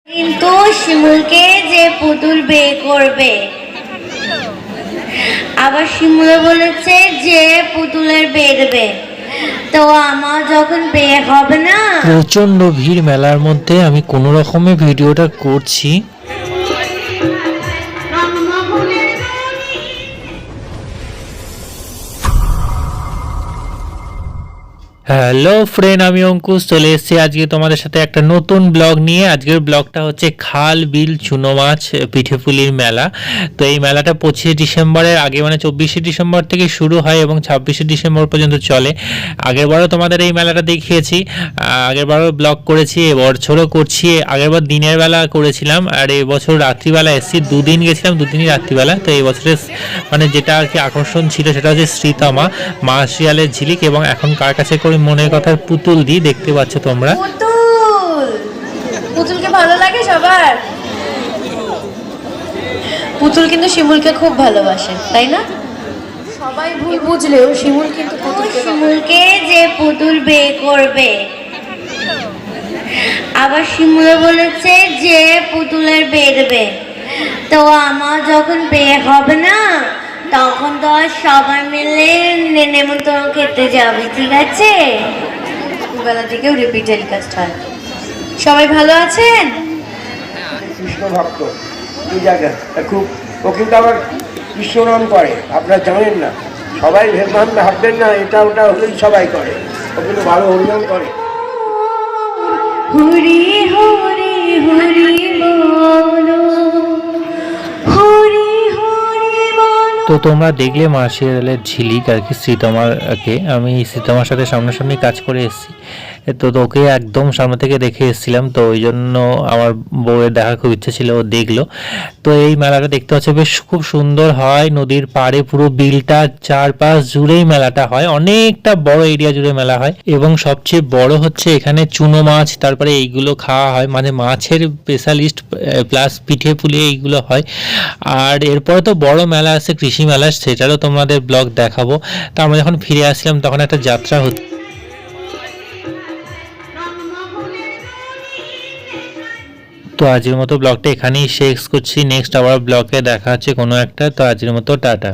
কিন্তু শিমুলকে যে পুতুল বিয়ে করবে, আবার শিমুলে বলেছে যে পুতুলের বিয়ে দেবে। তো আমার যখন বিয়ে হবে না, প্রচন্ড ভিড় মেলার মধ্যে। আমি কোনো রকমে ভিডিওটা করছি। হ্যালো ফ্রেন্ড, আমি অঙ্কুশ চলে এসেছি আজকে তোমাদের সাথে একটা নতুন ব্লগ নিয়ে। আজকের ব্লগটা হচ্ছে খাল বিল চুনো মাছ পিঠেপুলির মেলা। তো এই মেলাটা 25শে ডিসেম্বরের আগে মানে 24শে ডিসেম্বর থেকে শুরু হয় এবং 26শে ডিসেম্বর পর্যন্ত চলে। আগেরবারও তোমাদের এই মেলাটা দেখিয়েছি, আগেরবারও ব্লগ করেছি, এবছরও করছি। আগেরবার দিনের বেলা করেছিলাম আর এবছর রাত্রিবেলা এসেছি। দুদিন গেছিলাম, দুদিনই রাত্রিবেলা। তো এই বছরের মানে যেটা আর কি আকর্ষণ ছিল সেটা হচ্ছে শ্রীতমা মা শিয়ালের ঝিলিক এবং এখন কার কাছে করে মনের কথার পুতুল দিয়ে দেখতে পাচ্ছ তোমরা। পুতুলকে ভালো লাগে সবার। পুতুল কিন্তু শিমুলকে খুব ভালোবাসে, তাই না? সবাই ভুল বুঝলেও শিমুল কিন্তু শিমুলকে যে পুতুল বিয়ে করবে, আবার শিমুলে বলেছে যে পুতুলের বিয়ে দেবে। তো আমার যখন বিয়ে হবে না, তখন তো সবাই মিলে নেমন্তন্ন খেতে যাবে, ঠিক আছে? বেলা থেকেও রিপিট টেলিকাস্ট হয়। সবাই ভালো আছেন? কৃষ্ণ ভক্ত এই জায়গা খুব, ও কিন্তু আবার কৃষ্ণ নাম করে, আপনারা জানেন না। সবাই ভাববেন না এটা ওটা হলেই সবাই করে, ও কিন্তু ভালো হরিনাম করে। হরি হরি হরি বলো, হরি হরি বলো। তো তোমরা দেখলে মা শিয়ালের ঝিলিক আর কি শ্রীতমাকে। আমি শ্রীতমার সাথে সামনাসামনি কাজ করে এসেছি, তো ওকে একদম সামনে থেকে দেখে এসেছিলাম। তো ওই জন্য আমার বউয়ের দেখার খুব ইচ্ছে ছিল, ও দেখলো। তো এই মেলাটা দেখতে হচ্ছে বেশ খুব সুন্দর হয়। নদীর পাড়ে পুরো বিলটা চারপাশ জুড়েই মেলাটা হয়, অনেকটা বড় এরিয়া জুড়ে মেলা হয়। এবং সবচেয়ে বড় হচ্ছে এখানে চুনো মাছ, তারপরে এইগুলো খাওয়া হয়, মানে মাছের স্পেশালিস্ট প্লাস পিঠে পুলি এইগুলো হয়। আর এরপরে তো বড় মেলা আছে কৃষি মেলা, সেটারও তোমাদের ব্লগ দেখাবো। তো আমরা যখন ফিরে আসলাম তখন একটা যাত্রা হতো। তো আজকের মতো ব্লগটা এখানেই শেষ করছি। নেক্সট আবার ব্লগে দেখা হচ্ছে কোনো একটা। তো আজকের মতো টাটা।